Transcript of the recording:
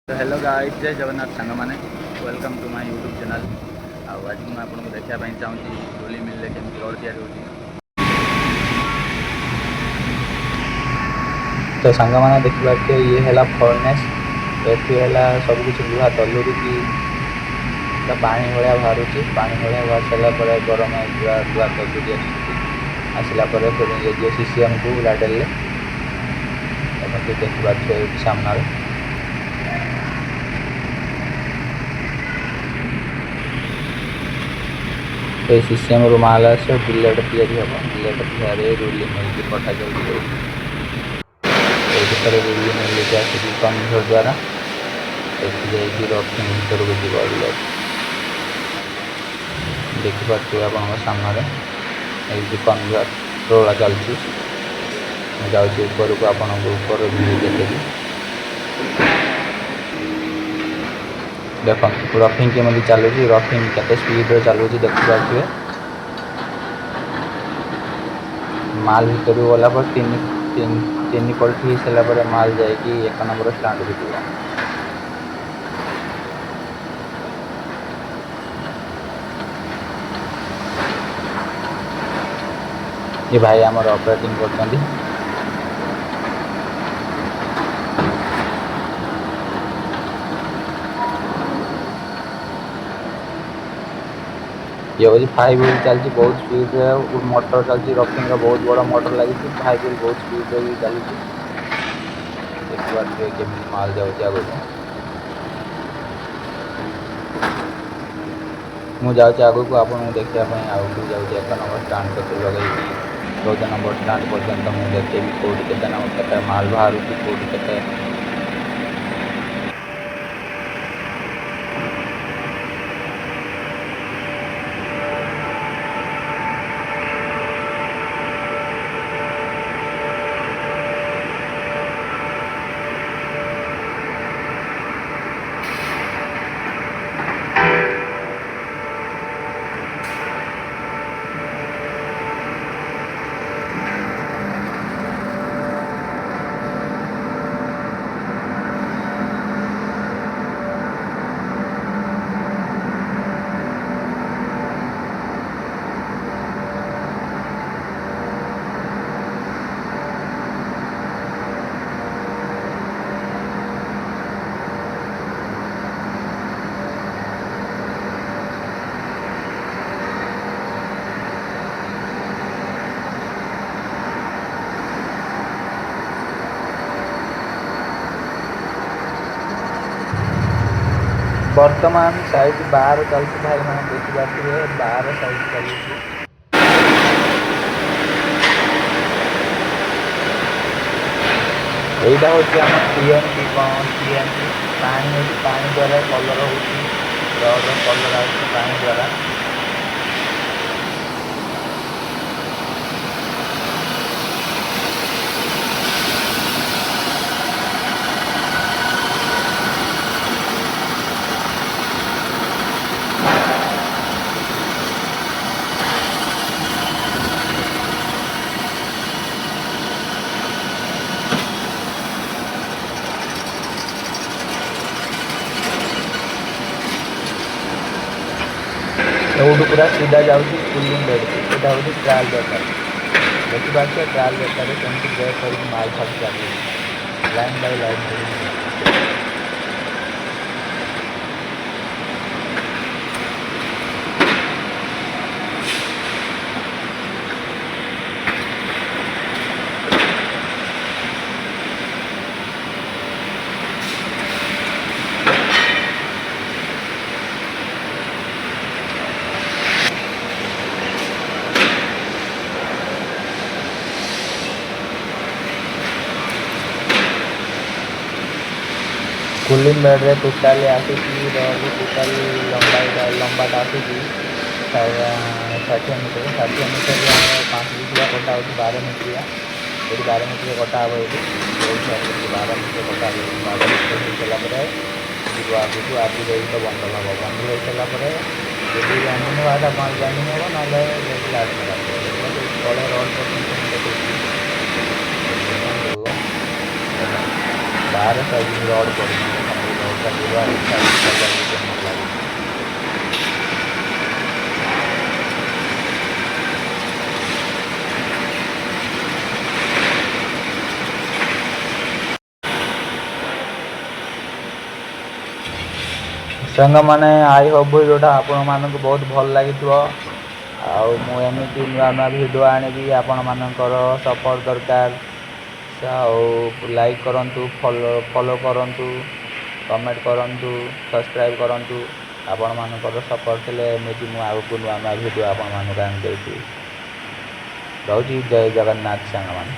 तो hello guys, जय जगन्नाथ सांग मैंने welcome to my YouTube channel. आज मैं आपको देखापी चाहूँगी रोली मिल केमी रोड तैयारी होती। तो सांग मैंने देखिए ये है फर्नेस। एठी है सब कुछ लुहा तलुरी की पानी भाया बाहर पानी भाया बाहर सारापर गरम पूरा लुहा तलुरी आसला फिर ये सीसीएम को लाडेल देखिए सामने तो सीसीएम रू माल आस बिलेट तैयारी हम बिलेट तैयारी रोली मिल की पठा जाऊँगी रोली मिल के आसिक कन्भर द्वारा देखिए रफिंग भर को जीव बिलेट देखिपे आप सामने कन्भर रोला चलती जाऊँगी ऊपर को आप ऊपर देखेगी देख रफिंग केमी चलू रफिंग के स्पीड चलू देखिपे माल भर गला पर तीन पल्टी सारापर माल जा एक नंबर स्टार्ट हो ये भाई आमर ऑपरेटिंग कर ये हूँ 5 व्हील चलती बहुत स्पीड रे मोटर चलती रफिंग का बहुत बड़ा मोटर लगी 5 व्हील बहुत स्पीड रे चलती देखिए केमी माल जाऊँगी आगे मुझे आगे को आपको देखापी आगे जाऊँगी 1 नंबर स्टांड कत लगे 14 नंबर स्टांड पर्यटन मुझे देखेबी कौटी के माल बाहर कौटी के वर्तमान साइज 12 चलती भाई मैंने देखिए 12 साइज चलती यहीटा हूँ आम टीएमटी कौन टीएमटी पानी द्वारा कलर हो कलर आनी द्वारा एवटू पूरा सीधा जाऊँगी कूलिंग बेड को यहाँ हूँ ट्रायल बेटर देखिए ट्रायल बेटर कमी ब्रेक कर माल फाल चल line by line cooling bed रे टोटाल आसूँ टोटाल लंबाटा आसूँ 60 मीटर 5 मीटर कटा हो 12 मीटर ये 12 मीटर कटा हे ये 12 मीटर कटा 12 मीटर हो सारापर जीव आगे को आगे जाइए तो बंडल हम बंडल हो सारापर यदि रनिंग हवा रनिंग हम ना लास्ट तले रड पर 12 साइज रड पड़ ନୂଆ ଇଚ୍ଛା କରିବାକୁ କେମିତି ଲାଗୁଛି। ସାଙ୍ଗମାନେ ଆଇ ହୋପ୍ ଭିଡ଼ିଓଟା ଆପଣମାନଙ୍କୁ ବହୁତ ଭଲ ଲାଗିଥିବ। ଆଉ ମୁଁ ଏମିତି ନୂଆ ନୂଆ ଭିଡ଼ିଓ ଆଣିବି, ଆପଣମାନଙ୍କର ସପୋର୍ଟ ଦରକାର। ଆଉ ଲାଇକ୍ କରନ୍ତୁ, ଫଲୋ କରନ୍ତୁ, କମେଣ୍ଟ କରନ୍ତୁ, ସବସ୍କ୍ରାଇବ୍ କରନ୍ତୁ। ଆପଣମାନଙ୍କର ସପୋର୍ଟ ଥିଲେ ଏମିତି ମୁଁ ଆଗକୁ ନୂଆ ନୂଆ ଭିଡ଼ିଓ ଆପଣମାନଙ୍କୁ ଆଣିଦେଇଥିବି। ରହୁଛି। ଜୟ ଜଗନ୍ନାଥ ସାଙ୍ଗମାନେ।